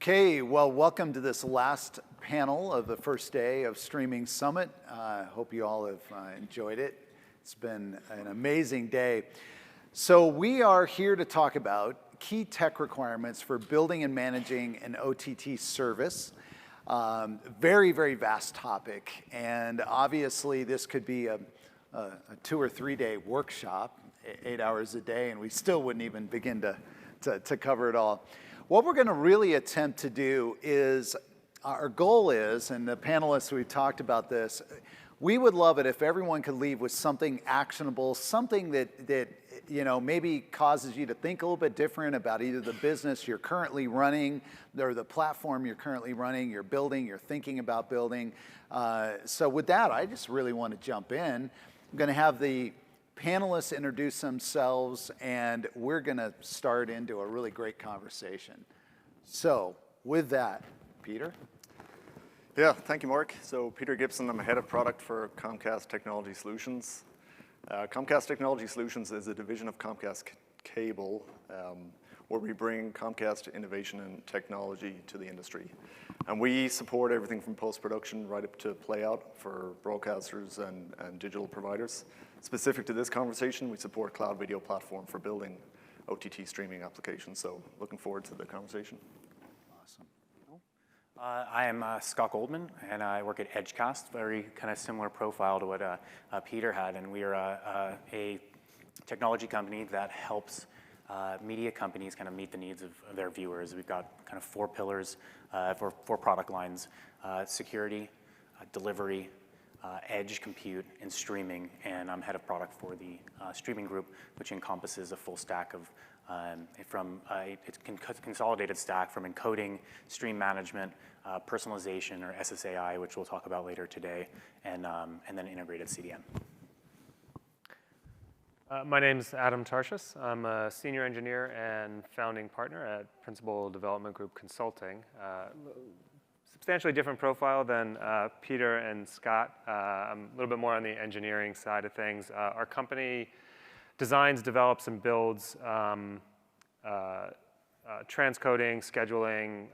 Okay, well, welcome to this last panel of the first day of Streaming Summit. Hope you all have enjoyed it. It's been an amazing day. So we are here to talk about key tech requirements for building and managing an OTT service. Very, very vast topic, and obviously this could be a 2 or 3 day workshop, 8 hours a day, and we still wouldn't even begin to cover it all. What we're going to really attempt to do is, our goal is, and the panelists, we've talked about this, we would love it if everyone could leave with something actionable, something that you know, maybe causes you to think a little bit different about either the business you're currently running or the platform you're currently running, you're building, you're thinking about building. So with that, I just really want to jump in. I'm going to have the panelists introduce themselves, and we're going to start into a really great conversation. So with that, Peter? Yeah, thank you, Mark. So Peter Gibson, I'm head of product for Comcast Technology Solutions. Comcast Technology Solutions is a division of Comcast Cable, where we bring Comcast innovation and technology to the industry. And we support everything from post-production right up to play-out for broadcasters and digital providers. Specific to this conversation, we support cloud video platform for building OTT streaming applications. So looking forward to the conversation. Awesome. I am Scott Goldman, and I work at Edgecast, very kind of similar profile to what Peter had. And we are a technology company that helps media companies kind of meet the needs of their viewers. We've got kind of 4 pillars for 4 product lines: security, delivery, edge compute, and streaming. And I'm head of product for the streaming group, which encompasses a full stack of it's consolidated stack from encoding, stream management, personalization or SSAI, which we'll talk about later today, and then integrated CDN. My name's Adam Tarshis. I'm a senior engineer and founding partner at Principal Development Group Consulting. Substantially different profile than Peter and Scott. I'm a little bit more on the engineering side of things. Our company designs, develops, and builds transcoding, scheduling,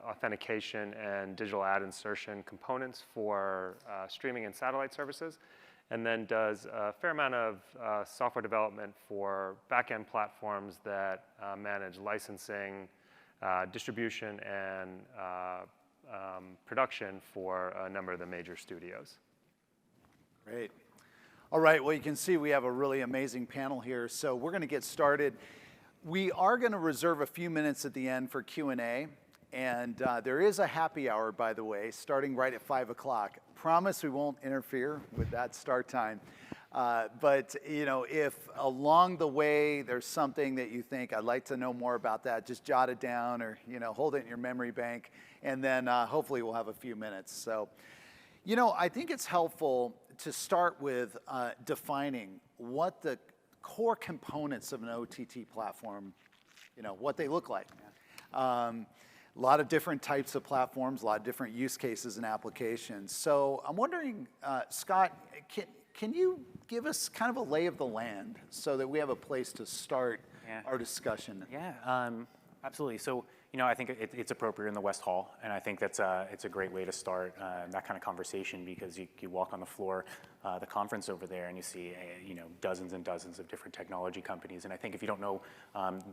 authentication, and digital ad insertion components for streaming and satellite services, and then does a fair amount of software development for back-end platforms that manage licensing, distribution, and production for a number of the major studios. Great. All right, well, you can see we have a really amazing panel here, so we're going to get started. We are going to reserve a few minutes at the end for Q&A, and there is a happy hour, by the way, starting right at 5 o'clock. Promise we won't interfere with that start time. But you know, if along the way there's something that you think, I'd like to know more about that, just jot it down or hold it in your memory bank, and then hopefully we'll have a few minutes. So, I think it's helpful to start with defining what the core components of an OTT platform, what they look like. A lot of different types of platforms, a lot of different use cases and applications. So I'm wondering, Scott, can you give us kind of a lay of the land so that we have a place to start our discussion? Yeah, absolutely. So, I think it's appropriate in the West Hall, and I think it's a great way to start that kind of conversation, because you walk on the floor, the conference over there, and you see dozens and dozens of different technology companies. And I think if you don't know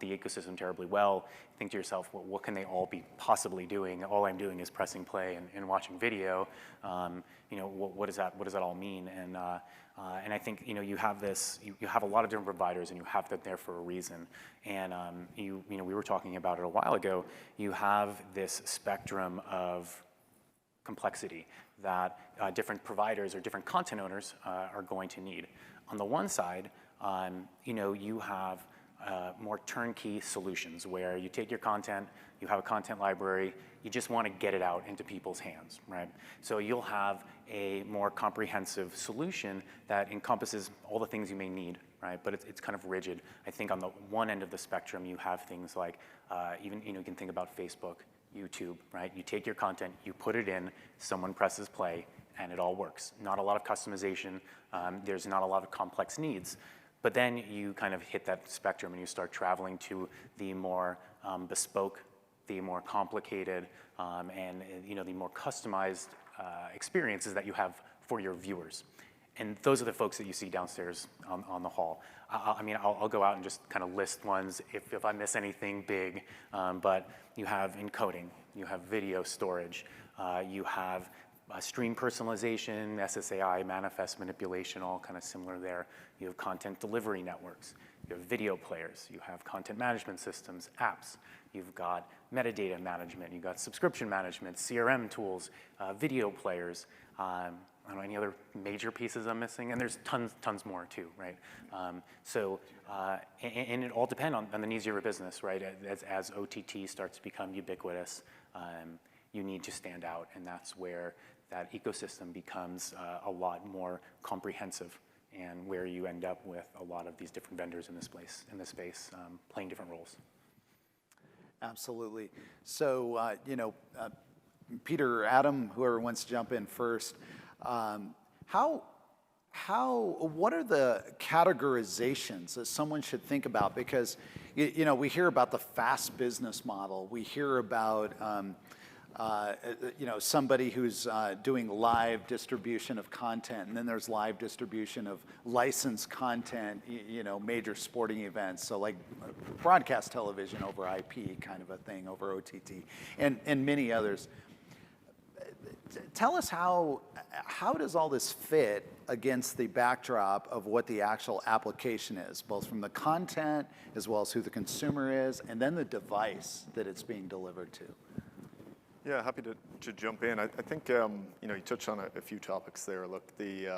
the ecosystem terribly well, think to yourself, well, what can they all be possibly doing? All I'm doing is pressing play and watching video. What does that all mean? And I think you have this. You have a lot of different providers, and you have them there for a reason. And we were talking about it a while ago. You have this spectrum of complexity that different providers or different content owners are going to need. On the one side, you have more turnkey solutions where you take your content, you have a content library, you just want to get it out into people's hands, right? So you'll have a more comprehensive solution that encompasses all the things you may need, right? But it's kind of rigid. I think on the one end of the spectrum, you have things like even you can think about Facebook, YouTube, right? You take your content, you put it in, someone presses play, and it all works. Not a lot of customization. There's not a lot of complex needs. But then you kind of hit that spectrum and you start traveling to the more bespoke the more complicated and the more customized experiences that you have for your viewers. And those are the folks that you see downstairs on the hall. I'll go out and just kind of list ones if I miss anything big, but you have encoding, you have video storage, you have stream personalization, SSAI, manifest manipulation, all kind of similar there. You have content delivery networks, you have video players, you have content management systems, apps, you've got metadata management, you've got subscription management, CRM tools, video players, I don't know, any other major pieces I'm missing? And there's tons more too, right? And it all depends on the needs of your business, right? As OTT starts to become ubiquitous, you need to stand out, and that's where that ecosystem becomes a lot more comprehensive, and where you end up with a lot of these different vendors in this space, playing different roles. Absolutely. So, Peter, Adam, whoever wants to jump in first, what are the categorizations that someone should think about? Because, we hear about the fast business model. We hear about, somebody who's doing live distribution of content, and then there's live distribution of licensed content, major sporting events. So like broadcast television over IP kind of a thing, over OTT, and many others. Tell us how does all this fit against the backdrop of what the actual application is, both from the content as well as who the consumer is, and then the device that it's being delivered to? Yeah, happy to jump in. I think you touched on a few topics there. Look, the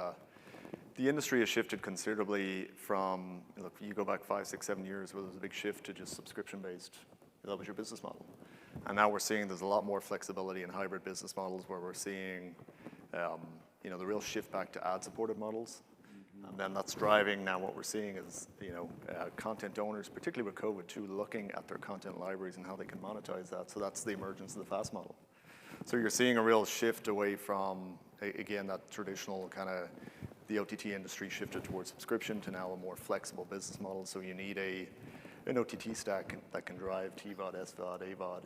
industry has shifted considerably from, you go back 5, 6, 7 years where there was a big shift to just subscription-based. That was your business model. And now we're seeing there's a lot more flexibility in hybrid business models, where we're seeing the real shift back to ad-supported models. And then that's driving now what we're seeing is, content owners, particularly with COVID too, looking at their content libraries and how they can monetize that. So that's the emergence of the fast model. So you're seeing a real shift away from, again, that traditional kind of, the OTT industry shifted towards subscription to now a more flexible business model. So you need an OTT stack that can drive TVOD, SVOD, AVOD,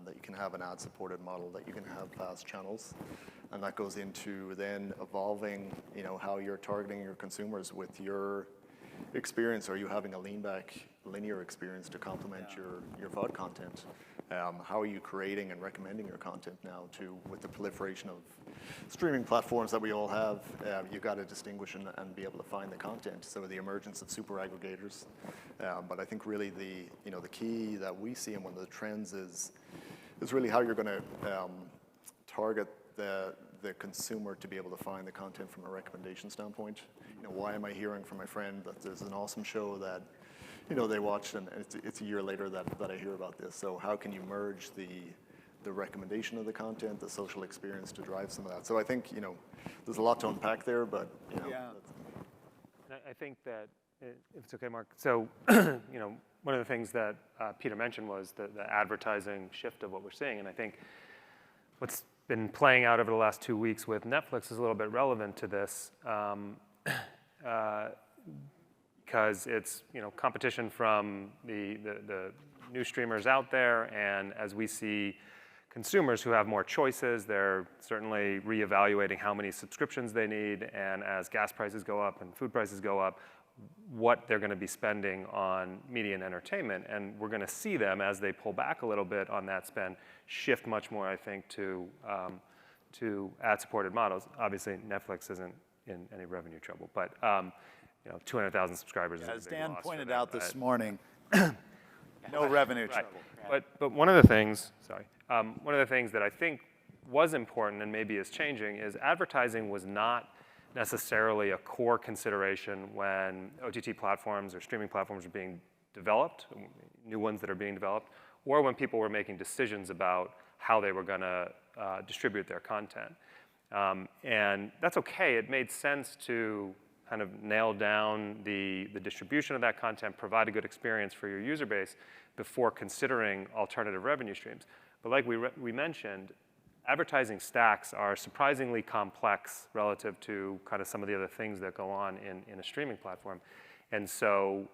that you can have an ad-supported model, that you can have fast channels. And that goes into then evolving, how you're targeting your consumers with your experience. Are you having a lean-back linear experience to complement your VOD content? How are you creating and recommending your content now with the proliferation of streaming platforms that we all have? You've got to distinguish and be able to find the content. So the emergence of super aggregators. But I think really the key that we see and one of the trends is really how you're going to target the consumer to be able to find the content from a recommendation standpoint. Why am I hearing from my friend that there's an awesome show that they watched, and it's a year later that I hear about this? So how can you merge the recommendation of the content, the social experience to drive some of that? So I think there's a lot to unpack there, but Yeah. I think that, if it's okay, Mark. So one of the things that Peter mentioned was the advertising shift of what we're seeing, and I think what's been playing out over the last 2 weeks with Netflix is a little bit relevant to this, because it's competition from the new streamers out there, and as we see consumers who have more choices, they're certainly reevaluating how many subscriptions they need, and as gas prices go up and food prices go up, what they're going to be spending on media and entertainment. And we're going to see them, as they pull back a little bit on that spend, shift much more, I think, to ad-supported models. Obviously, Netflix isn't in any revenue trouble, but 200,000 subscribers is a big As Dan loss pointed for them, out this but- morning, no revenue Right. trouble. But one of the things, one of the things that I think was important and maybe is changing is advertising was not necessarily a core consideration when OTT platforms or streaming platforms were being developed, new ones that are being developed, or when people were making decisions about how they were going to distribute their content. And that's okay. It made sense to kind of nail down the distribution of that content, provide a good experience for your user base before considering alternative revenue streams. But like we mentioned, advertising stacks are surprisingly complex relative to kind of some of the other things that go on in a streaming platform. And so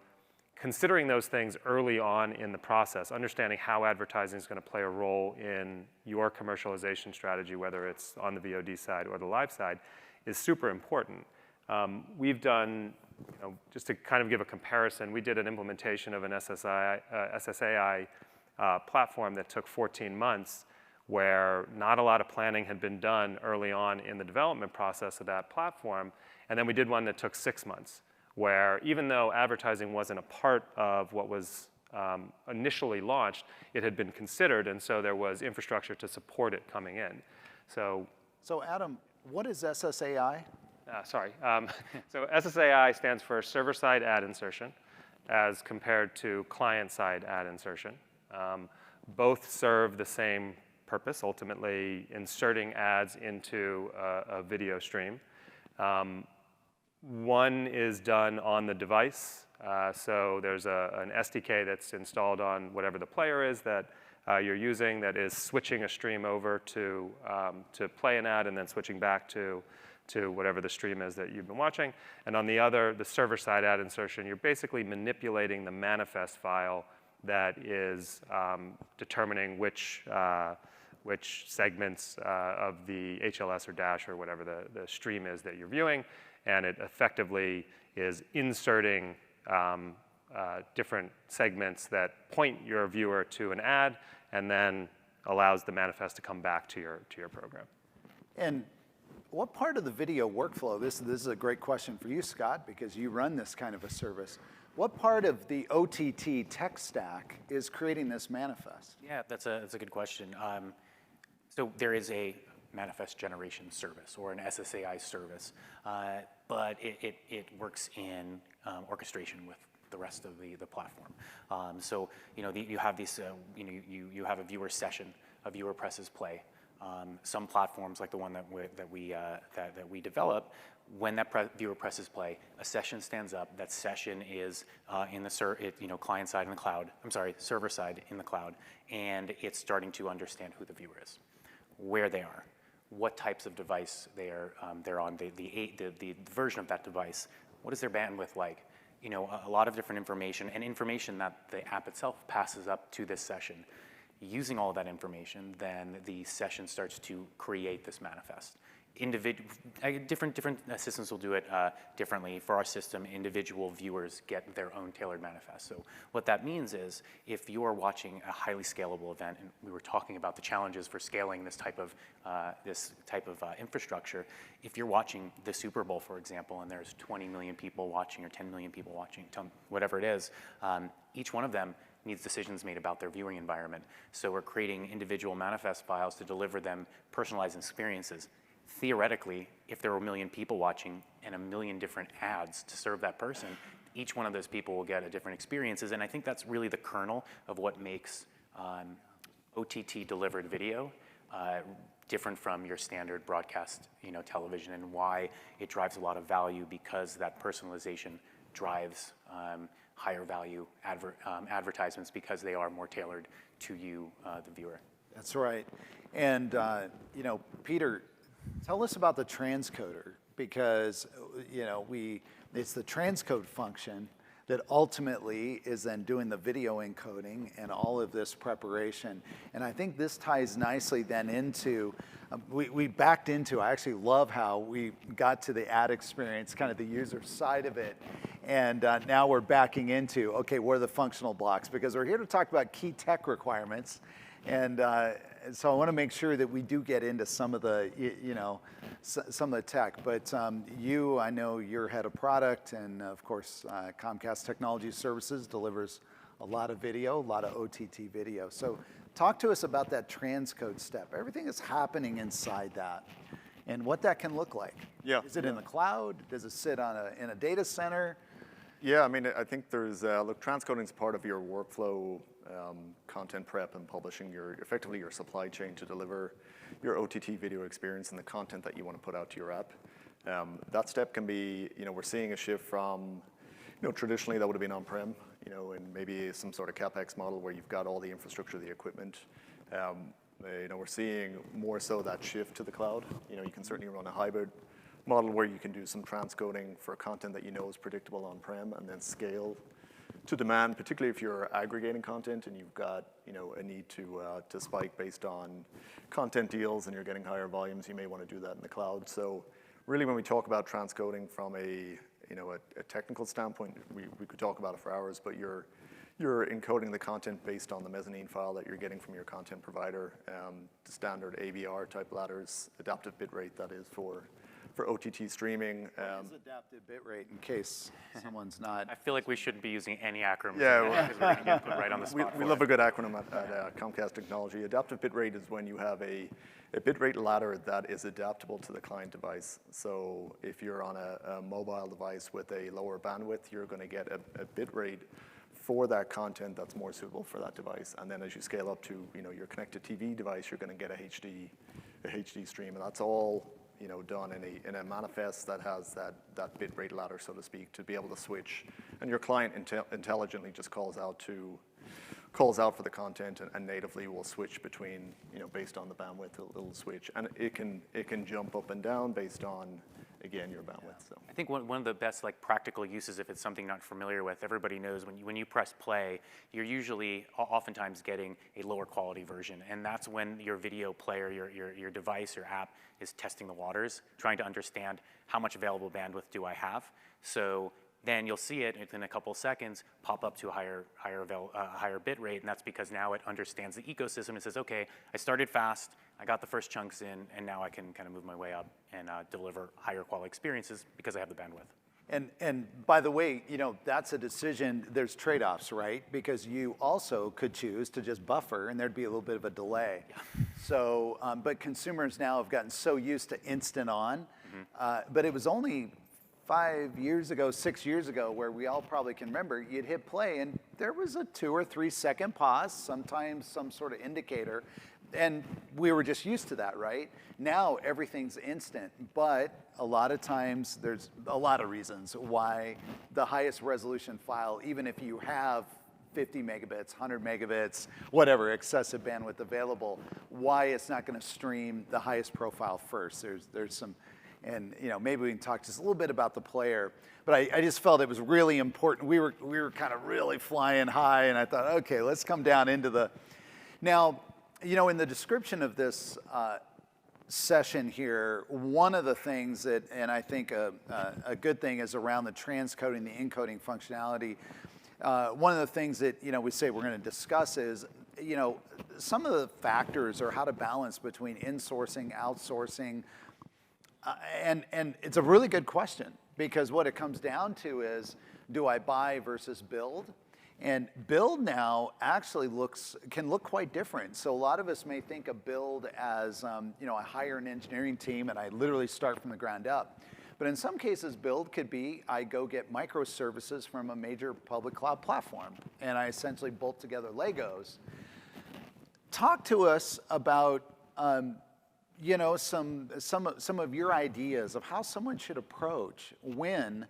considering those things early on in the process, understanding how advertising is going to play a role in your commercialization strategy, whether it's on the VOD side or the live side, is super important. We've done, just to kind of give a comparison, we did an implementation of an SSAI platform that took 14 months, where not a lot of planning had been done early on in the development process of that platform. And then we did one that took 6 months, where even though advertising wasn't a part of what was initially launched, it had been considered, and so there was infrastructure to support it coming in. So Adam, what is SSAI? Sorry. So SSAI stands for server-side ad insertion as compared to client-side ad insertion. Both serve the same purpose, ultimately inserting ads into a video stream. One is done on the device. So there's an SDK that's installed on whatever the player is that you're using that is switching a stream over to play an ad and then switching back to whatever the stream is that you've been watching. And on the other, the server-side ad insertion, you're basically manipulating the manifest file that is determining which segments of the HLS or dash or whatever the stream is that you're viewing, and it effectively is inserting different segments that point your viewer to an ad and then allows the manifest to come back to your program. And what part of the video workflow, this is a great question for you, Scott, because you run this kind of a service. What part of the OTT tech stack is creating this manifest? Yeah, that's a good question. So there is a manifest generation service or an SSAI service, but it works in orchestration with the rest of the platform. So you have these, you have a viewer session, a viewer presses play. Some platforms, like the one that we develop, when that viewer presses play, a session stands up. That session is in the client side in the cloud. I'm sorry, server side in the cloud, and it's starting to understand who the viewer is, where they are, what types of device they're on, the version of that device. What is their bandwidth like? A lot of different information, and information that the app itself passes up to this session. Using all of that information, then the session starts to create this manifest. Different systems will do it differently. For our system, individual viewers get their own tailored manifest. So what that means is, if you are watching a highly scalable event, and we were talking about the challenges for scaling this type of infrastructure, if you're watching the Super Bowl, for example, and there's 20 million people watching or 10 million people watching, whatever it is, each one of them needs decisions made about their viewing environment. So we're creating individual manifest files to deliver them personalized experiences. Theoretically, if there were 1 million people watching and 1 million different ads to serve that person, each one of those people will get a different experiences. And I think that's really the kernel of what makes OTT delivered video different from your standard broadcast television, and why it drives a lot of value, because that personalization drives higher value advertisements, because they are more tailored to you, the viewer. That's right. And Peter, tell us about the transcoder, because it's the transcode function that ultimately is then doing the video encoding and all of this preparation. And I think this ties nicely then into, we backed into, I actually love how we got to the ad experience, kind of the user side of it. And now we're backing into, okay, what are the functional blocks? Because we're here to talk about key tech requirements. And so I want to make sure that we do get into some of the, some of the tech. But I know you're head of product, and of course, Comcast Technology Services delivers a lot of video, a lot of OTT video. So talk to us about that transcode step. Everything is happening inside that, and what that can look like. Yeah. Is it in the cloud? Does it sit in a data center? Yeah, I mean, I think there's, look, transcoding is part of your workflow, content prep and publishing, effectively your supply chain to deliver your OTT video experience and the content that you want to put out to your app. That step can be, we're seeing a shift from, traditionally that would have been on-prem, and maybe some sort of CapEx model where you've got all the infrastructure, the equipment. We're seeing more so that shift to the cloud. You can certainly run a hybrid model where you can do some transcoding for content that is predictable on-prem, and then scale to demand, particularly if you're aggregating content and you've got a need to spike based on content deals and you're getting higher volumes, you may want to do that in the cloud. So really when we talk about transcoding from a technical standpoint, we could talk about it for hours, but you're encoding the content based on the mezzanine file that you're getting from your content provider, the standard AVR type ladders, adaptive bitrate that is for OTT streaming. What is adaptive bitrate in case someone's not? I feel like we shouldn't be using any acronyms. Yeah, because we're going to get put right on the spot. we love a good acronym at Comcast Technology. Adaptive bitrate is when you have a bitrate ladder that is adaptable to the client device. So if you're on a mobile device with a lower bandwidth, you're going to get a bitrate for that content that's more suitable for that device. And then as you scale up to your connected TV device, you're going to get a HD stream, and that's all done in a manifest that has that bitrate ladder, so to speak, to be able to switch. And your client intelligently just calls out for the content and natively will switch between, based on the bandwidth, it'll switch. And it can jump up and down based on, again, your bandwidth. So I think one of the best practical uses, if it's something not familiar with, everybody knows when you press play, you're usually oftentimes getting a lower quality version, and that's when your video player, your device, your app is testing the waters, trying to understand how much available bandwidth do I have. So then you'll see it within a couple of seconds pop up to a higher bit rate, and that's because now it understands the ecosystem and says, okay, I started fast, I got the first chunks in, and now I can kind of move my way up and deliver higher quality experiences because I have the bandwidth. And by the way, that's a decision, there's trade-offs, right? Because you also could choose to just buffer and there'd be a little bit of a delay. Yeah. So, but consumers now have gotten so used to instant on, but it was only 5 years ago, 6 years ago, where we all probably can remember, you'd hit play and there was a 2 or 3 second pause, sometimes some sort of indicator, and we were just used to that, right? Now everything's instant, but a lot of times there's a lot of reasons why the highest resolution file, even if you have 50 megabits, 100 megabits, whatever, excessive bandwidth available, why it's not going to stream the highest profile first. There's some, and maybe we can talk just a little bit about the player, but I just felt it was really important. We were kind of really flying high, and I thought, okay, let's come down into the, now, in the description of this session here, one of the things that, and I think a good thing is around the transcoding, the encoding functionality. One of the things that we say we're going to discuss is some of the factors or how to balance between insourcing, outsourcing, and it's a really good question, because what it comes down to is, do I buy versus build? And build now actually can look quite different. So a lot of us may think of build as I hire an engineering team and I literally start from the ground up. But in some cases, build could be I go get microservices from a major public cloud platform and I essentially bolt together Legos. Talk to us about some of your ideas of how someone should approach when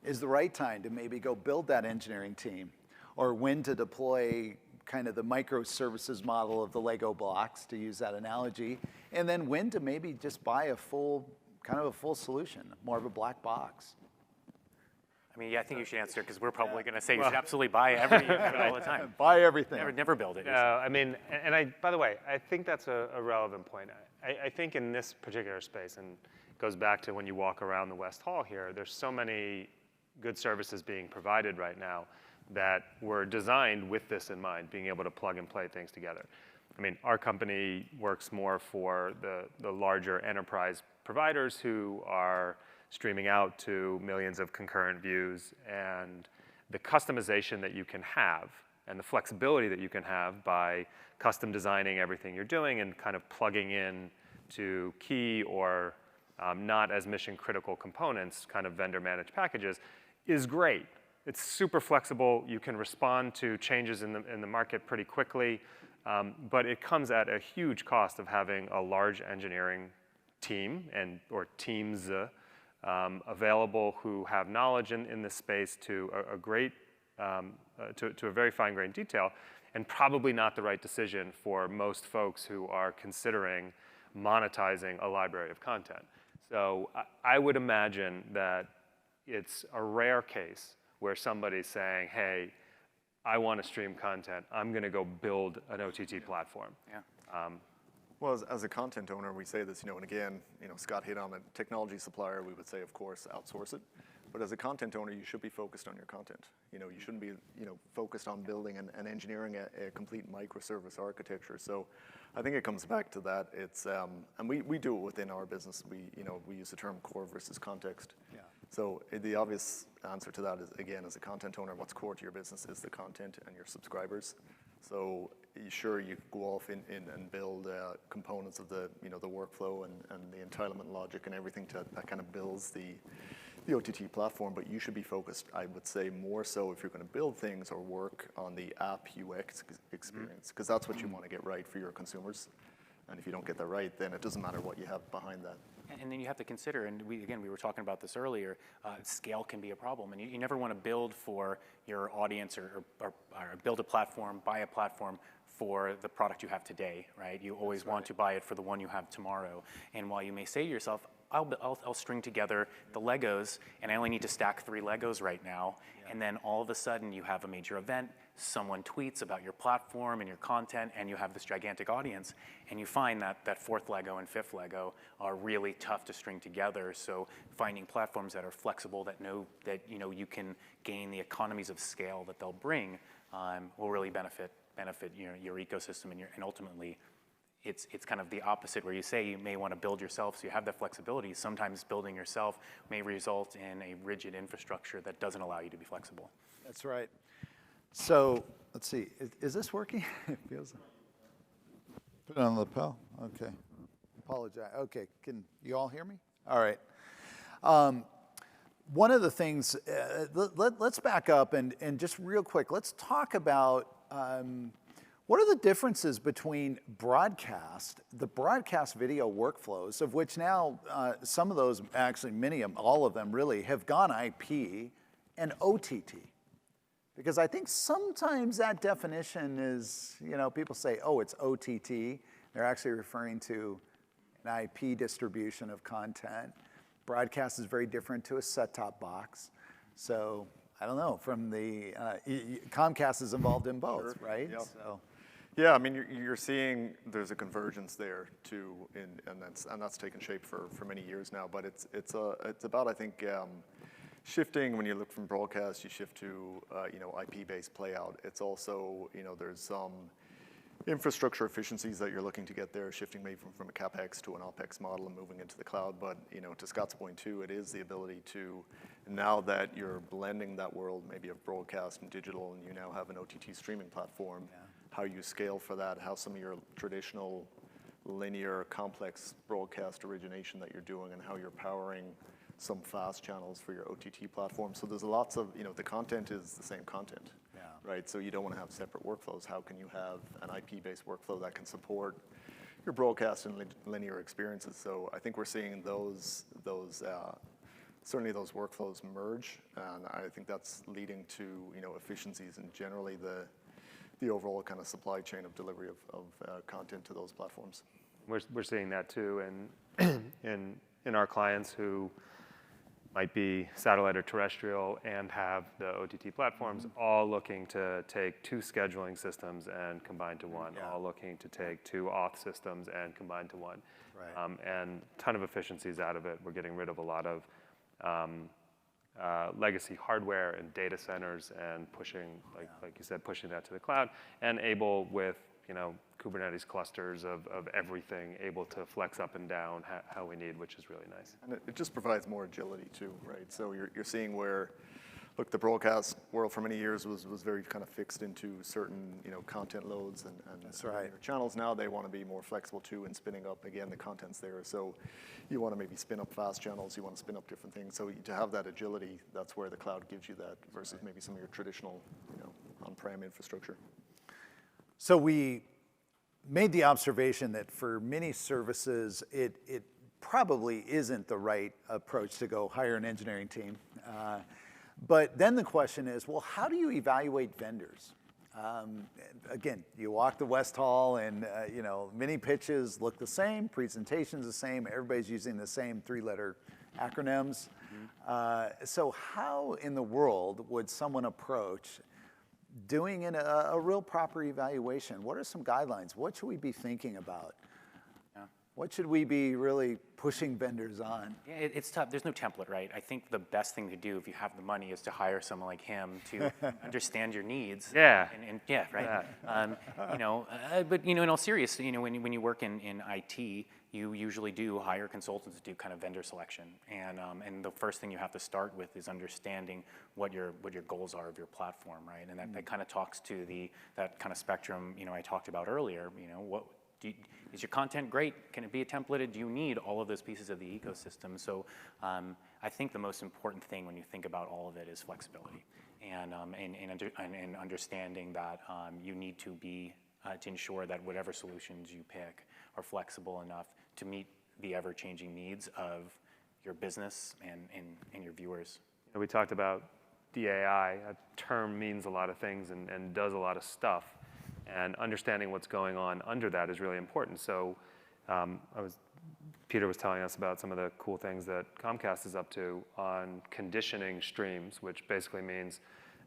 is the right time to maybe go build that engineering team, or when to deploy kind of the microservices model of the Lego blocks, to use that analogy, and then when to maybe just buy a full solution, more of a black box. I mean, yeah, I think you should answer, because we're probably going to say you should absolutely buy everything all the time. Buy everything. Never build it. No, I mean, and by the way, I think that's a relevant point. I think in this particular space, and it goes back to when you walk around the West Hall here, there's so many good services being provided right now that were designed with this in mind, being able to plug and play things together. I mean, our company works more for the larger enterprise providers who are streaming out to millions of concurrent views, and the customization that you can have and the flexibility that you can have by custom designing everything you're doing and kind of plugging in to key or not as mission critical components, kind of vendor managed packages, is great. It's super flexible. You can respond to changes in the market pretty quickly, but it comes at a huge cost of having a large engineering team or teams available who have knowledge in this space to a very fine-grained detail, and probably not the right decision for most folks who are considering monetizing a library of content. So I would imagine that it's a rare case where somebody's saying, hey, I want to stream content. I'm going to go build an OTT platform. Yeah. Well, as a content owner, we say this, and again, Scott hit on it. Technology supplier, we would say, of course, outsource it. But as a content owner, you should be focused on your content. You shouldn't be, focused on building and engineering a complete microservice architecture. So I think it comes back to that. It's, and we do it within our business. We use the term core versus context. Yeah. So the obvious answer to that is, again, as a content owner, what's core to your business is the content and your subscribers. So sure, you go off and build components of the workflow and the entitlement logic and everything that kind of builds the OTT platform, but you should be focused, I would say, more so if you're going to build things or work on the app UX experience, because that's what you want to get right for your consumers. And if you don't get that right, then it doesn't matter what you have behind that. And then you have to consider, and we were talking about this earlier, scale can be a problem. And you never want to build for your audience or build a platform, buy a platform for the product you have today, right? You always want to buy it for the one you have tomorrow. And while you may say to yourself, I'll string together the Legos, and I only need to stack 3 Legos right now, and then all of a sudden you have a major event, someone tweets about your platform and your content, and you have this gigantic audience, and you find that that 4th Lego and 5th Lego are really tough to string together. So finding platforms that are flexible, that know that you can gain the economies of scale that they'll bring, will really benefit your ecosystem and ultimately. It's kind of the opposite, where you say you may want to build yourself, so you have that flexibility. Sometimes building yourself may result in a rigid infrastructure that doesn't allow you to be flexible. That's right. So let's see, is this working? It feels. Put it on the lapel. Okay. Apologize. Okay, can you all hear me? All right. One of the things, let's back up and just real quick, let's talk about what are the differences between the broadcast video workflows, of which now some of those, actually many of them, all of them really, have gone IP, and OTT? Because I think sometimes that definition is, people say, oh, it's OTT. They're actually referring to an IP distribution of content. Broadcast is very different to a set-top box. So I don't know, from the, Comcast is involved in both, Sure. right? Yep. So. Yeah, I mean, you're seeing there's a convergence there too, and that's taken shape for many years now. But it's about, I think, shifting. When you look from broadcast, you shift to IP-based playout. It's also there's some infrastructure efficiencies that you're looking to get there, shifting maybe from a capex to an opex model and moving into the cloud. But to Scott's point too, it is the ability to, now that you're blending that world maybe of broadcast and digital, and you now have an OTT streaming platform. Yeah. How you scale for that, how some of your traditional linear complex broadcast origination that you're doing, and how you're powering some fast channels for your OTT platform. So there's lots of, the content is the same content, right? So you don't want to have separate workflows. How can you have an IP-based workflow that can support your broadcast and linear experiences? So I think we're seeing certainly those workflows merge, and I think that's leading to, efficiencies and generally the overall kind of supply chain of delivery of content to those platforms. We're seeing that too in our clients who might be satellite or terrestrial and have the OTT platforms, all looking to take 2 scheduling systems and combine to one, all looking to take 2 auth systems and combine to one. Right. And a ton of efficiencies out of it. We're getting rid of a lot of legacy hardware and data centers and pushing, like you said, pushing that to the cloud, and able with Kubernetes clusters of everything, able to flex up and down how we need, which is really nice. And it just provides more agility too, right? So you're seeing where, look, the broadcast world for many years was very kind of fixed into certain content loads and that's right. Your channels now, they want to be more flexible too, and spinning up again the content's there. So you want to maybe spin up fast channels, you want to spin up different things. So to have that agility, that's where the cloud gives you that versus maybe some of your traditional on-prem infrastructure. So we made the observation that for many services, it probably isn't the right approach to go hire an engineering team. But then the question is, well, how do you evaluate vendors? Again, you walk the West Hall and many pitches look the same, presentations the same, everybody's using the same 3-letter acronyms. So how in the world would someone approach doing a real proper evaluation. What are some guidelines? What should we be thinking about? What should we be really pushing vendors on? Yeah, it's tough. There's no template, right? I think the best thing to do if you have the money is to hire someone like him to understand your needs. Yeah. And yeah, right. But in all seriousness, when you work in IT, you usually do hire consultants to do kind of vendor selection, and the first thing you have to start with is understanding what your goals are of your platform, right? And that kind of talks to that kind of spectrum I talked about earlier. Is your content great? Can it be templated? Do you need all of those pieces of the ecosystem? So I think the most important thing when you think about all of it is flexibility, and understanding that you need to be to ensure that whatever solutions you pick are flexible enough to meet the ever-changing needs of your business and your viewers. We talked about DAI. A term means a lot of things and does a lot of stuff. And understanding what's going on under that is really important. So Peter was telling us about some of the cool things that Comcast is up to on conditioning streams, which basically means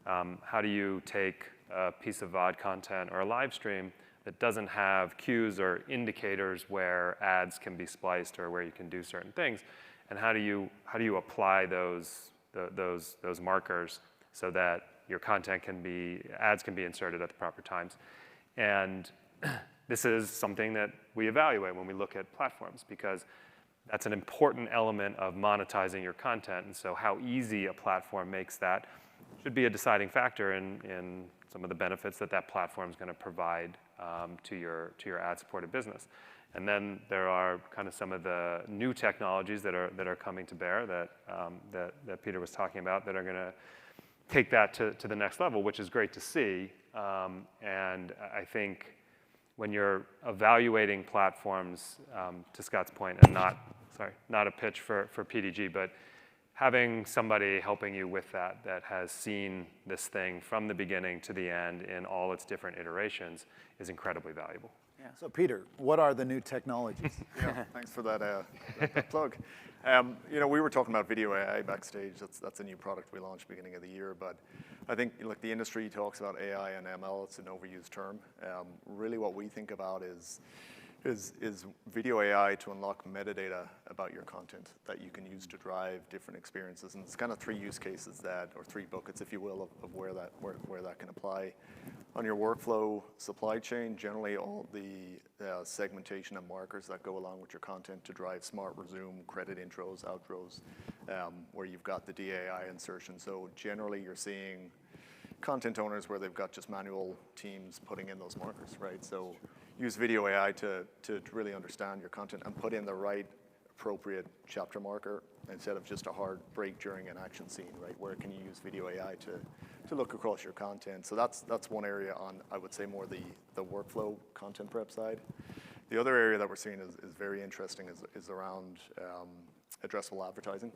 how do you take a piece of VOD content or a live stream that doesn't have cues or indicators where ads can be spliced or where you can do certain things, and how do you apply those markers so that your content ads can be inserted at the proper times. And this is something that we evaluate when we look at platforms, because that's an important element of monetizing your content. And so how easy a platform makes that should be a deciding factor in some of the benefits that platform is going to provide to your ad-supported business. And then there are kind of some of the new technologies that are coming to bear that Peter was talking about that are going to take that to the next level, which is great to see. And I think when you're evaluating platforms, to Scott's point, and not a pitch for PDG, but having somebody helping you with that has seen this thing from the beginning to the end in all its different iterations is incredibly valuable. Yeah. So Peter, what are the new technologies? Yeah, thanks for that plug. We were talking about video AI backstage. That's a new product we launched beginning of the year. But I think the industry talks about AI and ML. It's an overused term. Really, what we think about is video AI to unlock metadata about your content that you can use to drive different experiences. And it's kind of three use cases or three buckets, if you will, of where that can apply. On your workflow supply chain, generally all the segmentation and markers that go along with your content to drive smart resume, credit intros, outros, where you've got the DAI insertion. So generally you're seeing content owners where they've got just manual teams putting in those markers, right? So use video AI to really understand your content and put in the right appropriate chapter marker instead of just a hard break during an action scene, right? Where can you use video AI to look across your content? So that's one area on, I would say, more the workflow content prep side. The other area that we're seeing is very interesting is around addressable advertising.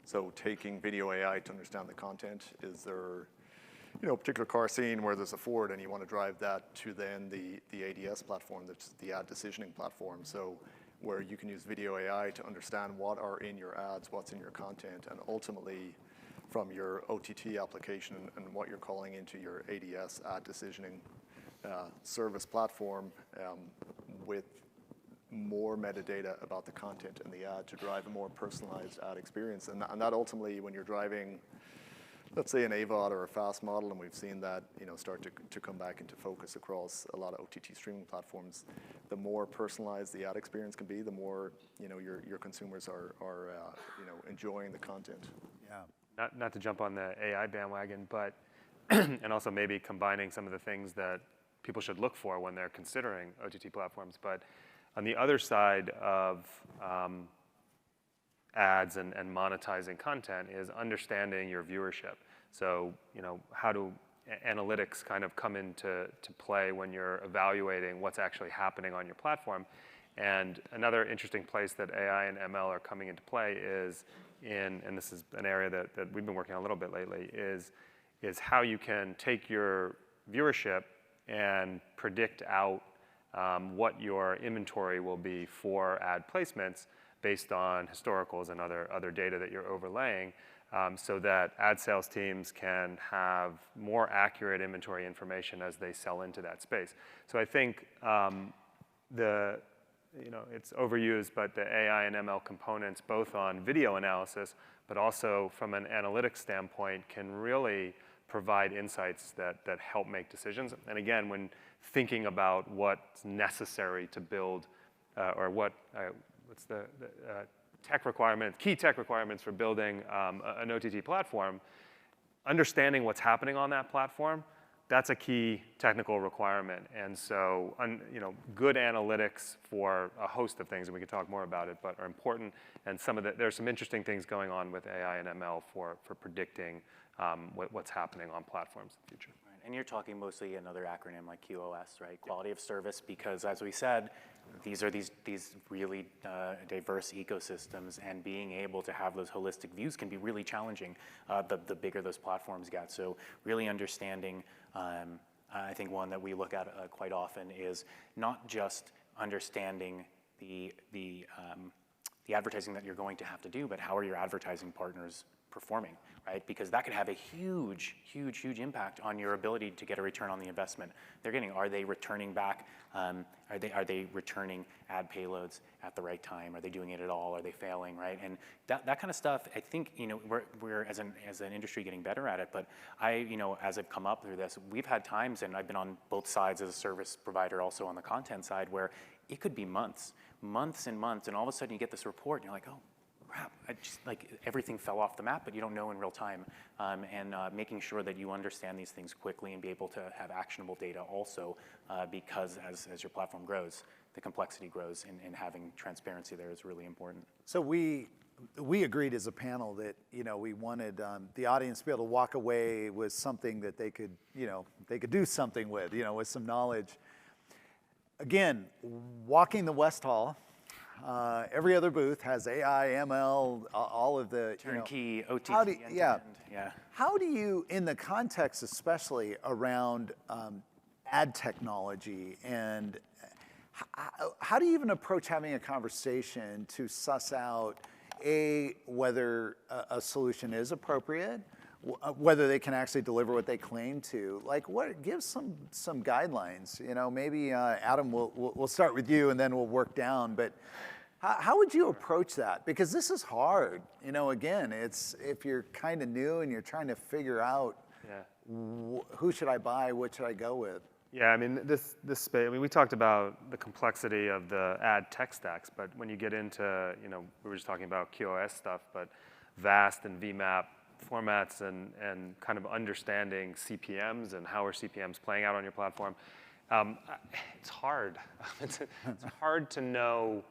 So taking video AI to understand the content. Is there a particular car scene where there's a Ford and you want to drive that to then the ADS platform, that's the ad decisioning platform. So where you can use video AI to understand what are in your ads, what's in your content, and ultimately from your OTT application and what you're calling into your ADS ad decisioning service platform with more metadata about the content and the ad to drive a more personalized ad experience. And that ultimately, when you're driving, let's say an AVOD or a FAST model, and we've seen that start to come back into focus across a lot of OTT streaming platforms, the more personalized the ad experience can be, the more your consumers are enjoying the content. Yeah. Not to jump on the AI bandwagon, but and also maybe combining some of the things that people should look for when they're considering OTT platforms. But on the other side of ads and monetizing content is understanding your viewership. So, how do analytics kind of come into play when you're evaluating what's actually happening on your platform? And another interesting place that AI and ML are coming into play is and this is an area that we've been working on a little bit lately, is how you can take your viewership and predict out what your inventory will be for ad placements based on historicals and other data that you're overlaying so that ad sales teams can have more accurate inventory information as they sell into that space. So I think it's overused, but the AI and ML components, both on video analysis, but also from an analytics standpoint, can really provide insights that help make decisions. And again, when thinking about what's necessary to build, or what's the key tech requirements for building an OTT platform, understanding what's happening on that platform, that's a key technical requirement. And so, good analytics for a host of things, and we can talk more about it, but are important. And there's some interesting things going on with AI and ML for predicting what's happening on platforms in the future. Right. And you're talking mostly another acronym like QoS, right? Quality of service, because as we said, these are these really diverse ecosystems, and being able to have those holistic views can be really challenging the bigger those platforms get. So really understanding, I think one that we look at quite often is not just understanding the advertising that you're going to have to do, but how are your advertising partners performing, right? Because that could have a huge impact on your ability to get a return on the investment they're getting. Are they returning back? Are they returning ad payloads at the right time? Are they doing it at all? Are they failing, right? And that kind of stuff, I think, we're as an industry getting better at it. But as I've come up through this, we've had times, and I've been on both sides as a service provider, also on the content side, where it could be months and months, and all of a sudden you get this report, and you're like, oh, crap, everything fell off the map, but you don't know in real time. And making sure that you understand these things quickly and be able to have actionable data also, because as your platform grows, the complexity grows, and having transparency there is really important. So we agreed as a panel that we wanted the audience to be able to walk away with something that they could do something with, with some knowledge. Again, walking the West Hall. Every other booth has AI, ML, all of the turnkey OTT. Yeah. Yeah. How do you, in the context especially around ad technology, and how do you even approach having a conversation to suss out whether a solution is appropriate, whether they can actually deliver what they claim to? Give some guidelines. Maybe Adam, we'll start with you, and then we'll work down. But how would you approach that? Because this is hard. Again, it's if you're kind of new and you're trying to figure out who should I buy, what should I go with. Yeah, I mean, this space, we talked about the complexity of the ad tech stacks, but when you get into, we were just talking about QoS stuff, but VAST and VMAP formats and kind of understanding CPMs and how are CPMs playing out on your platform, it's hard. It's hard to know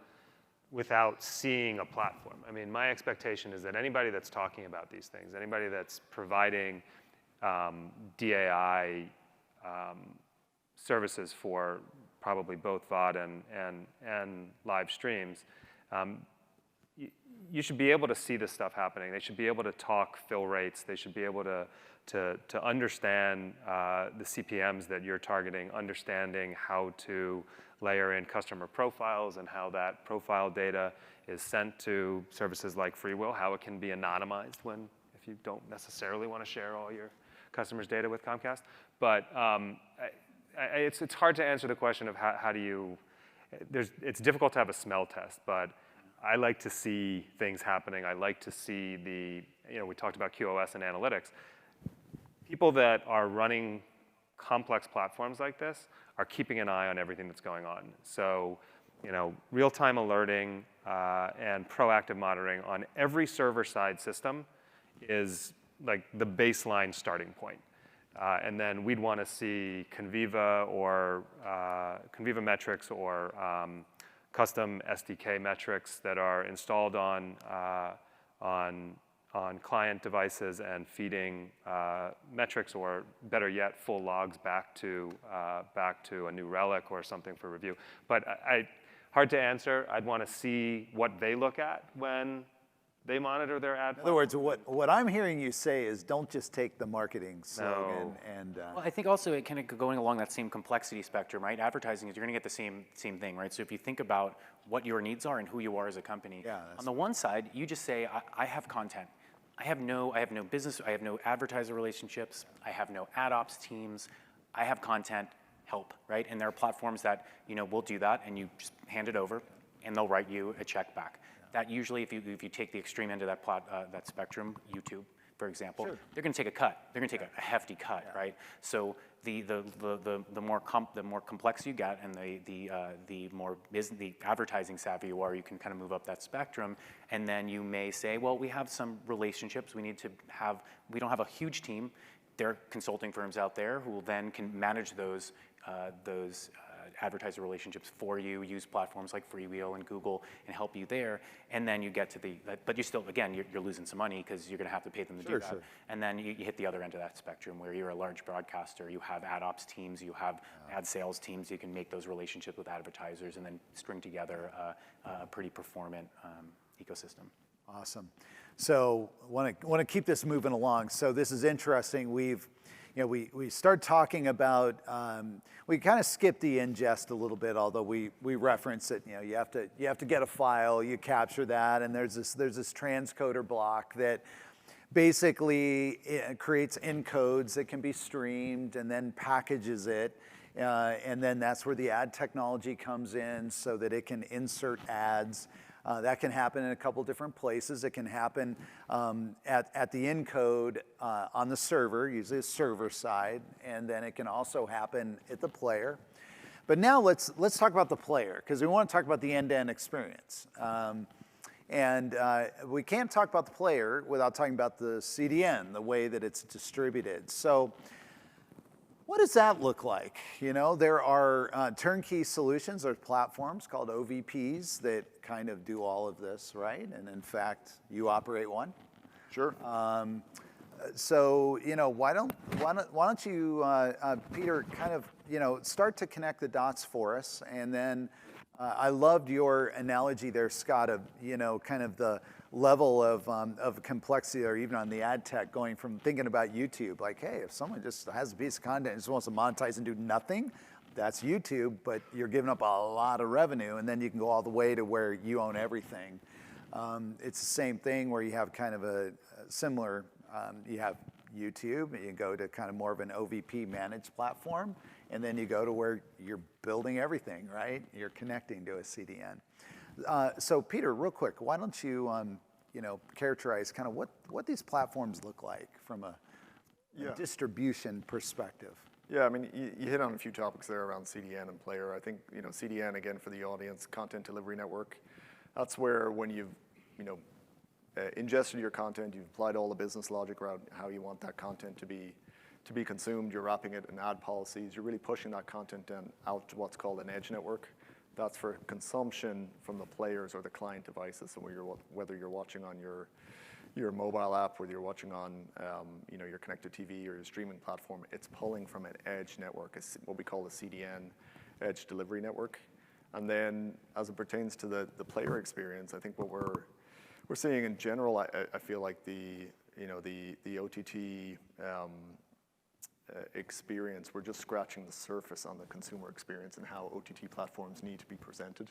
without seeing a platform. I mean, my expectation is that anybody that's talking about these things, anybody that's providing DAI services for probably both VOD and live streams, you should be able to see this stuff happening. They should be able to talk fill rates. They should be able to understand the CPMs that you're targeting, understanding how to layer in customer profiles and how that profile data is sent to services like FreeWheel, how it can be anonymized if you don't necessarily want to share all your customers' data with Comcast. But it's hard to answer the question of how do you, it's difficult to have a smell test, but I like to see things happening. I like to see we talked about QoS and analytics. People that are running complex platforms like this are keeping an eye on everything that's going on. So, real-time alerting and proactive monitoring on every server-side system is like the baseline starting point. And then we'd want to see Conviva or Conviva metrics or custom SDK metrics that are installed on client devices and feeding metrics, or better yet, full logs back to a New Relic or something for review. But hard to answer. I'd want to see what they look at when they monitor their ad. In other words, what I'm hearing you say is don't just take the marketing slogan and. Well, I think also it kind of going along that same complexity spectrum, right? Advertising is you're going to get the same thing, right? So if you think about what your needs are and who you are as a company, on the one side, you just say, I have content. I have no business, I have no advertiser relationships, I have no ad ops teams, I have content, help, right? And there are platforms that, will do that, and you just hand it over, and they'll write you a check back. That usually, if you take the extreme end of that spectrum, YouTube, for example, they're going to take a cut. They're going to take a hefty cut, right? So the more complex you get, and the more the advertising savvy you are, you can kind of move up that spectrum, and then you may say, well, we have some relationships. We don't have a huge team. There are consulting firms out there who will then can manage those advertiser relationships for you, use platforms like Freewheel and Google and help you there, and then you get to but you still, again, you're losing some money because you're gonna have to pay them to do that. Sure. And then you hit the other end of that spectrum where you're a large broadcaster, you have ad ops teams, you have ad sales teams, you can make those relationships with advertisers and then string together a pretty performant ecosystem. Awesome. So want to keep this moving along. So this is interesting. We start talking about, we kind of skip the ingest a little bit, although we reference it. You have to get a file, you capture that, and there's this transcoder block that basically creates encodes that can be streamed and then packages it. And then that's where the ad technology comes in so that it can insert ads. That can happen in a couple different places. It can happen at the encode on the server, usually the server side, and then it can also happen at the player. But now let's talk about the player, because we want to talk about the end-to-end experience. And we can't talk about the player without talking about the CDN, the way that it's distributed. So what does that look like? There are turnkey solutions or platforms called OVPs that kind of do all of this, right? And in fact, you operate one. Sure. So why don't you, Peter, kind of start to connect the dots for us, and then I loved your analogy there, Scott, of kind of the level of complexity, or even on the ad tech, going from thinking about YouTube, like, hey, if someone just has a piece of content and just wants to monetize and do nothing, that's YouTube, but you're giving up a lot of revenue, and then you can go all the way to where you own everything. It's the same thing where you have kind of a similar, you have YouTube, and you go to kind of more of an OVP managed platform, and then you go to where you're building everything, right? You're connecting to a CDN. So Peter, real quick, why don't you, characterize kind of what these platforms look like from a distribution perspective? Yeah, I mean, you hit on a few topics there around CDN and player. I think, CDN, again, for the audience, content delivery network, that's where when you've, ingested your content, you've applied all the business logic around how you want that content to be consumed, you're wrapping it in ad policies, you're really pushing that content out to what's called an edge network. That's for consumption from the players or the client devices. So whether you're watching on your mobile app, whether you're watching on your connected TV or your streaming platform, it's pulling from an edge network. It's what we call the CDN, edge delivery network. And then as it pertains to the player experience, I think what we're seeing in general, I feel like the OTT experience, we're just scratching the surface on the consumer experience and how OTT platforms need to be presented,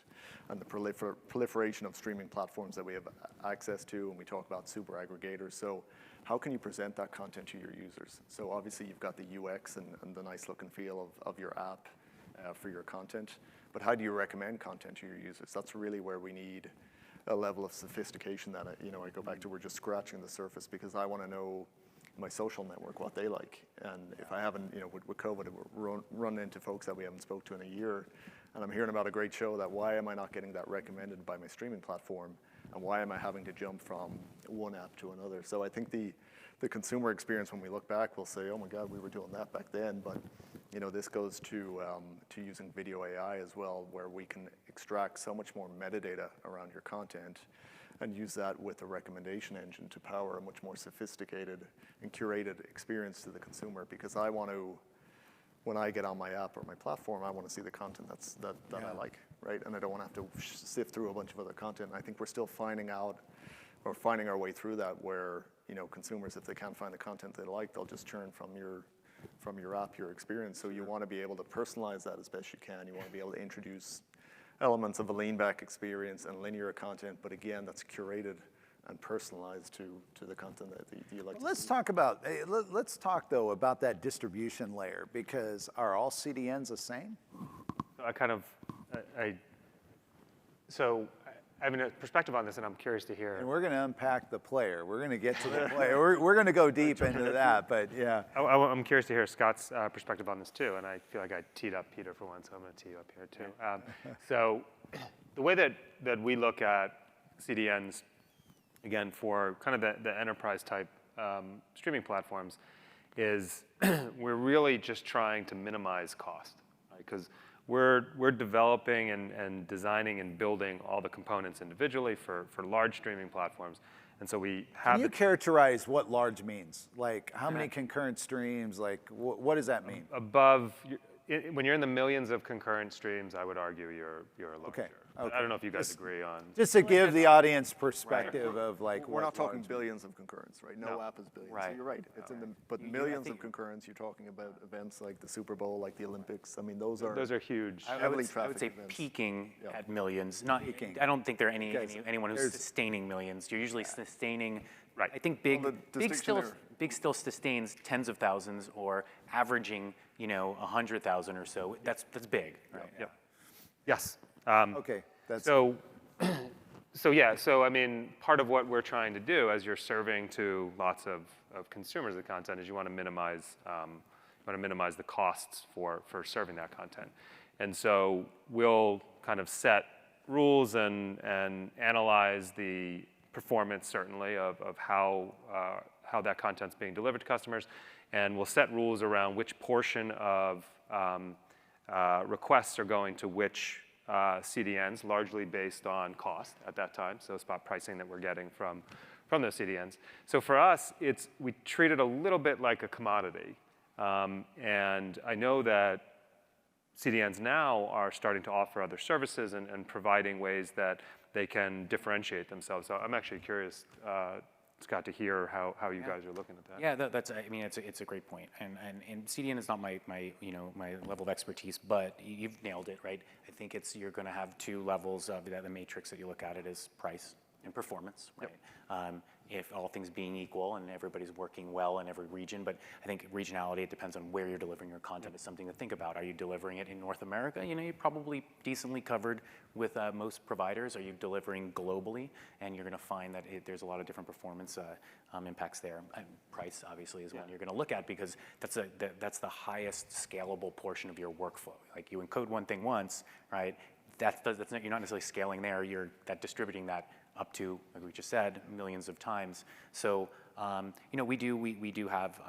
and the proliferation of streaming platforms that we have access to, and we talk about super aggregators. So how can you present that content to your users? So obviously you've got the UX and the nice look and feel of your app for your content, but how do you recommend content to your users? That's really where we need a level of sophistication that I go back to. We're just scratching the surface, because I want to know my social network what they like, and if I haven't, with COVID, we're run into folks that we haven't spoke to in a year, and I'm hearing about a great show that why am I not getting that recommended by my streaming platform, and why am I having to jump from one app to another? So I think the consumer experience, when we look back, we'll say, oh my God, we were doing that back then, but this goes to using video AI as well, where we can extract so much more metadata around your content and use that with a recommendation engine to power a much more sophisticated and curated experience to the consumer. Because I want to, when I get on my app or my platform, I want to see the content that I like, right? And I don't want to have to sift through a bunch of other content. I think we're still finding our way through that, where consumers, if they can't find the content they like, they'll just churn from your app, your experience. So you want to be able to personalize that as best you can. You want to be able to introduce elements of a lean back experience and linear content, but again, that's curated and personalized to the content that you like to Let's see. talk about, let's talk though about that distribution layer, because are all CDNs the same? So I have a perspective on this, and I'm curious to hear. And we're going to unpack the player. We're going to get to the player. We're going to go deep into that, but yeah. I'm curious to hear Scott's perspective on this too, and I feel like I teed up Peter for one, so I'm going to tee you up here too. So the way that we look at CDNs, again, for kind of the enterprise type streaming platforms, is we're really just trying to minimize cost, right? Because we're developing and designing and building all the components individually for large streaming platforms. And so we have Can you characterize what large means? Like how many concurrent streams? Like what does that mean? When you're in the millions of concurrent streams, I would argue you're larger. Okay. I don't know if you guys agree on. Just to give the audience perspective of like We're not talking large billions of concurrents, right? No app is billions. Right. So you're right. It's in the but millions of concurrents. You're talking about events like the Super Bowl, like the Olympics. I mean, those are huge. I heavily would say trafficked events. peaking Yeah. at millions. Not, Peaking. I don't think there are Okay, anyone who's there's- sustaining millions. You're usually sustaining. Right. I think Well, the distinction big still sustains tens of thousands or averaging 100,000 or so. That's big. Right? Yep. Yes. Okay. That's So I mean, part of what we're trying to do as you're serving to lots of consumers of content is you want to minimize the costs for serving that content. And so we'll kind of set rules and analyze the performance, certainly, of how that content's being delivered to customers. And we'll set rules around which portion of requests are going to which CDNs, largely based on cost at that time, so spot pricing that we're getting from those CDNs. So for us, we treat it a little bit like a commodity. And I know that CDNs now are starting to offer other services and providing ways that they can differentiate themselves. So I'm actually curious, Scott, to hear how you guys are looking at that. Yeah, it's a great point. And CDN is not my level of expertise, but you've nailed it, right? I think you're going to have two levels of the matrix that you look at it is price and performance, right? Yep. If all things being equal and everybody's working well in every region, but I think regionality, it depends on where you're delivering your content is something to think about. Are you delivering it in North America? You're probably decently covered with most providers. Are you delivering globally? And you're gonna find that there's a lot of different performance impacts there. And price obviously is one you're gonna look at because that's the highest scalable portion of your workflow. Like you encode one thing once, right? You're not necessarily scaling there, you're distributing that up to, like we just said, millions of times. So, we do have,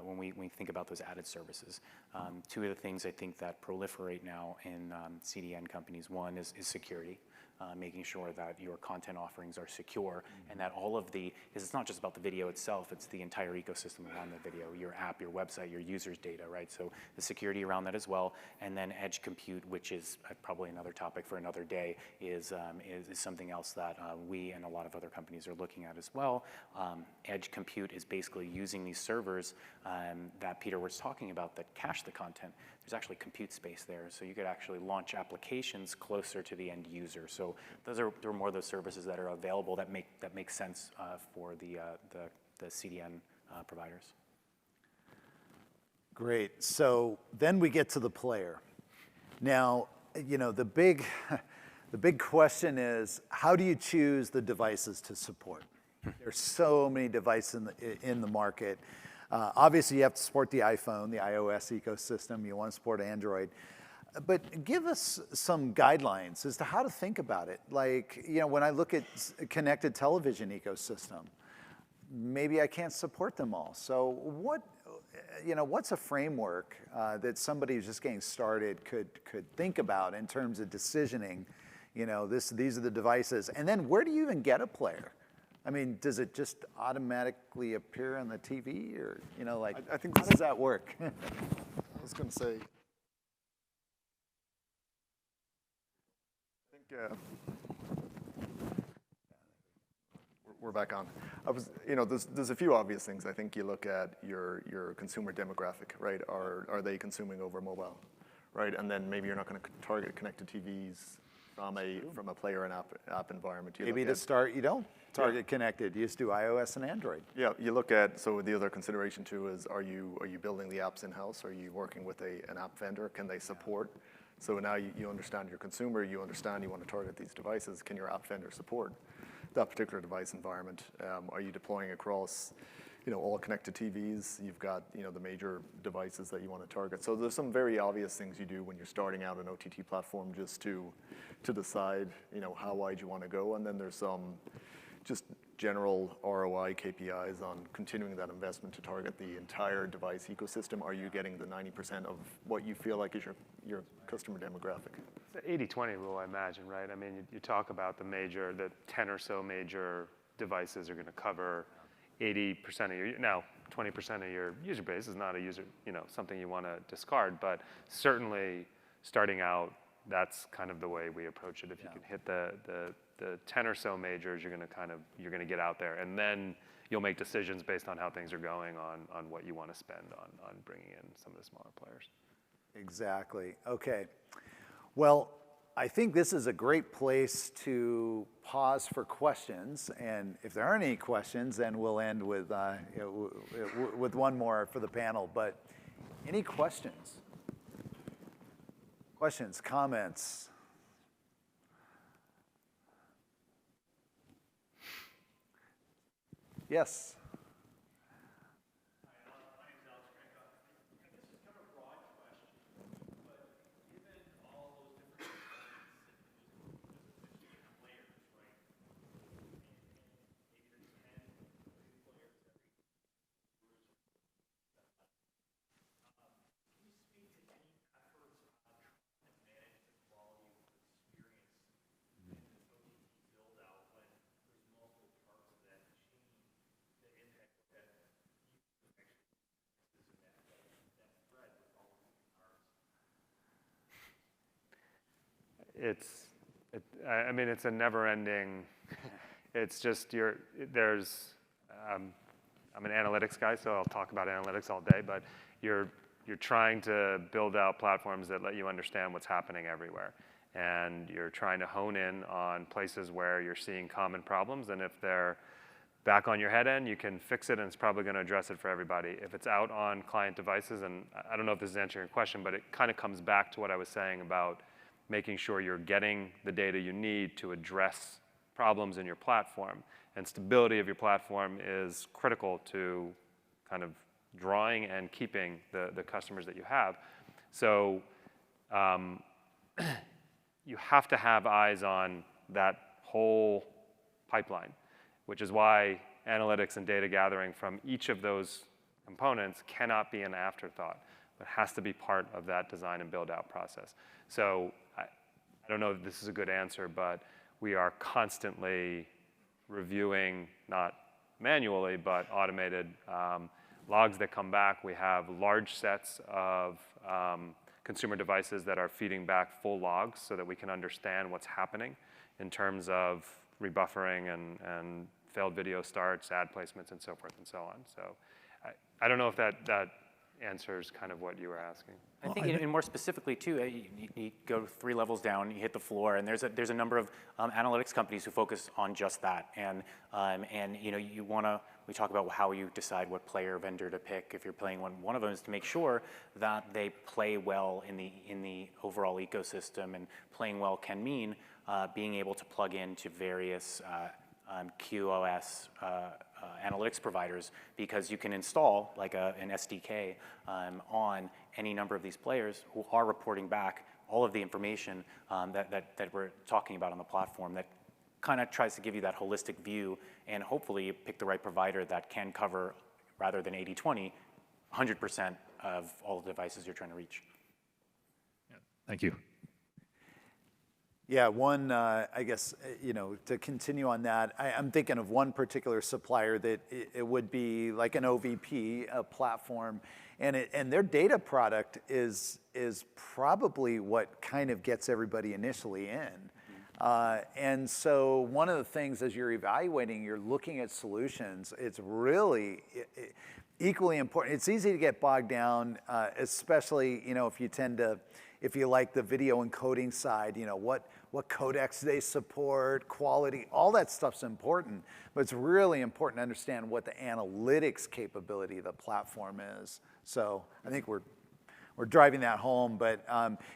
when we think about those added services, two of the things I think that proliferate now in CDN companies, one is security. Making sure that your content offerings are secure and that because it's not just about the video itself, it's the entire ecosystem around the video, your app, your website, your users' data, right? So the security around that as well. And then edge compute, which is probably another topic for another day, is something else that we and a lot of other companies are looking at as well. Edge compute is basically using these servers that Peter was talking about that cache the content. There's actually compute space there, so you could actually launch applications closer to the end user. So there are more of those services that are available that make sense for the CDN providers. great. So then we get to the player. Now, the big question is, how do you choose the devices to support? There's so many devices in the market. Obviously, you have to support the iPhone, the iOS ecosystem. You want to support Android. But give us some guidelines as to how to think about it. Like, when I look at connected television ecosystem, maybe I can't support them all. So what's a framework that somebody who's just getting started could think about in terms of decisioning, these are the devices. And then where do you even get a player? I mean, does it just automatically appear on the TV or, I think how does that work? I was going to say, we're back on. There's a few obvious things. I think you look at your consumer demographic, right? Are they consuming over mobile, right? And then maybe you're not going to target connected TVs from a player and app environment. Maybe to start, you don't target connected. You just do iOS and Android. Yeah, you look at, so the other consideration too is, are you building the apps in-house? Are you working with an app vendor? Can they support? So now you understand your consumer, you understand you want to target these devices. Can your app vendor support that particular device environment? Are you deploying across, all connected TVs? You've got, the major devices that you want to target. So there's some very obvious things you do when you're starting out an OTT platform just to decide, how wide you want to go. And then there's some just general ROI KPIs on continuing that investment to target the entire device ecosystem. Are you getting the 90% of what you feel like is your customer demographic? It's the 80-20 rule, I imagine, right? I mean, you talk about the 10 or so major devices are going to cover 80% of your, now 20% of your user base is not a user, something you want to discard, but certainly starting out, that's kind of the way we approach it. If you can hit the 10 or so majors, you're going to get out there, and then you'll make decisions based on how things are going on what you want to spend on bringing in some of the smaller players. Exactly. Okay. Well, I think this is a great place to pause for questions, and if there aren't any questions, then we'll end with one more for the panel. But any questions? Questions, comments? Yes. I mean, it's a never-ending. It's just I'm an analytics guy, so I'll talk about analytics all day. But you're trying to build out platforms that let you understand what's happening everywhere, and you're trying to hone in on places where you're seeing common problems. And if they're back on your head end, you can fix it, and it's probably going to address it for everybody. If it's out on client devices, and I don't know if this is answering your question, but it kind of comes back to what I was saying about making sure you're getting the data you need to address problems in your platform. And stability of your platform is critical to kind of drawing and keeping the customers that you have. So you have to have eyes on that whole pipeline, which is why analytics and data gathering from each of those components cannot be an afterthought, but has to be part of that design and build out process. So I don't know if this is a good answer, but we are constantly reviewing, not manually, but automated logs that come back. We have large sets of consumer devices that are feeding back full logs so that we can understand what's happening in terms of rebuffering and failed video starts, ad placements, and so forth and so on. So I don't know if that answers kind of what you were asking. I think, and more specifically too, you go 3 levels down, you hit the floor, and there's a number of analytics companies who focus on just that. And we talk about how you decide what player vendor to pick if you're playing one. One of them is to make sure that they play well in the overall ecosystem, and playing well can mean being able to plug into various QoS analytics providers, because you can install like an SDK on any number of these players who are reporting back all of the information that we're talking about on the platform, that kind of tries to give you that holistic view, and hopefully you pick the right provider that can cover, rather than 80-20, 100% of all the devices you're trying to reach. Yeah. Thank you. Yeah, one, I guess, to continue on that, I'm thinking of one particular supplier that it would be like an OVP, a platform, and their data product is probably what kind of gets everybody initially in. And so one of the things as you're evaluating, you're looking at solutions, it's really equally important. It's easy to get bogged down, especially, if you tend to if you like the video encoding side, you know, what codecs they support, quality, all that stuff's important. But it's really important to understand what the analytics capability of the platform is. So I think we're driving that home, but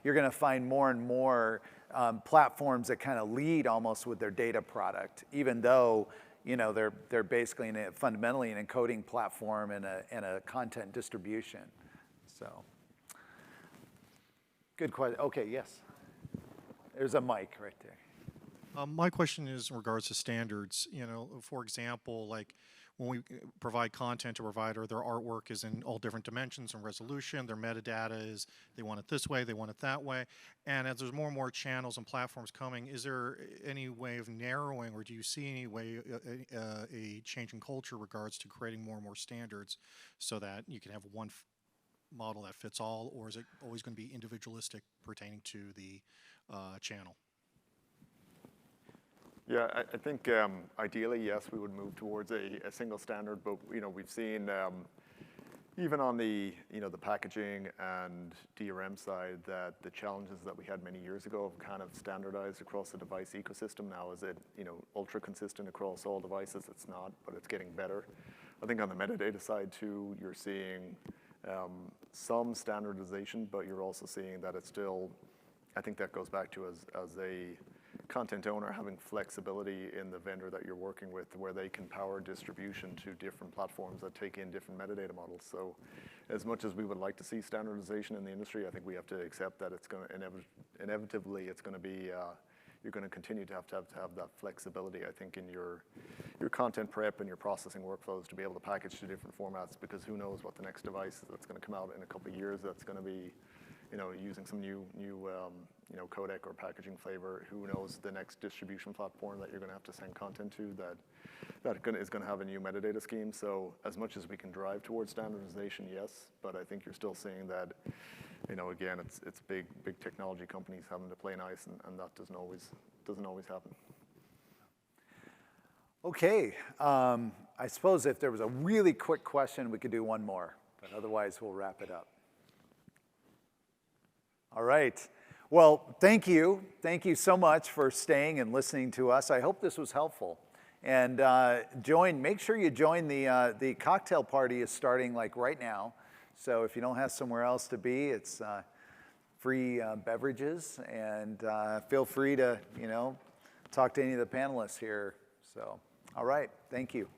you're going to find more and more platforms that kind of lead almost with their data product, even though, you know, they're basically fundamentally an encoding platform and a content distribution. So, good question. Okay, yes. There's a mic right there. My question is in regards to standards. You know, for example, like when we provide content to a provider, their artwork is in all different dimensions and resolution. Their metadata is they want it this way, they want it that way. And as there's more and more channels and platforms coming, is there any way of narrowing, or do you see any way a change in culture regards to creating more and more standards so that you can have one model that fits all, or is it always going to be individualistic pertaining to the channel? Yeah, I think ideally, yes, we would move towards a single standard, but you know, we've seen even on the the packaging and DRM side that the challenges that we had many years ago have kind of standardized across the device ecosystem. Now, is it ultra consistent across all devices? It's not, but it's getting better. I think on the metadata side too, you're seeing some standardization, but you're also seeing that it's still, I think that goes back to as a content owner having flexibility in the vendor that you're working with, where they can power distribution to different platforms that take in different metadata models. So as much as we would like to see standardization in the industry, I think we have to accept that it's going to inevitably it's going to be you're going to continue to have that flexibility, I think, in your content prep and your processing workflows to be able to package to different formats, because who knows what the next device that's going to come out in a couple of years that's going to be using some new codec or packaging flavor. Who knows the next distribution platform that you're going to have to send content to that is going to have a new metadata scheme. So as much as we can drive towards standardization, yes, but I think you're still seeing that, again, it's big technology companies having to play nice, and that doesn't always happen. Okay, I suppose if there was a really quick question, we could do one more, but otherwise we'll wrap it up. All right. Well, thank you. Thank you so much for staying and listening to us. I hope this was helpful. And make sure you join the cocktail party is starting like right now. So if you don't have somewhere else to be, it's free beverages, and feel free to, talk to any of the panelists here. So, all right. Thank you.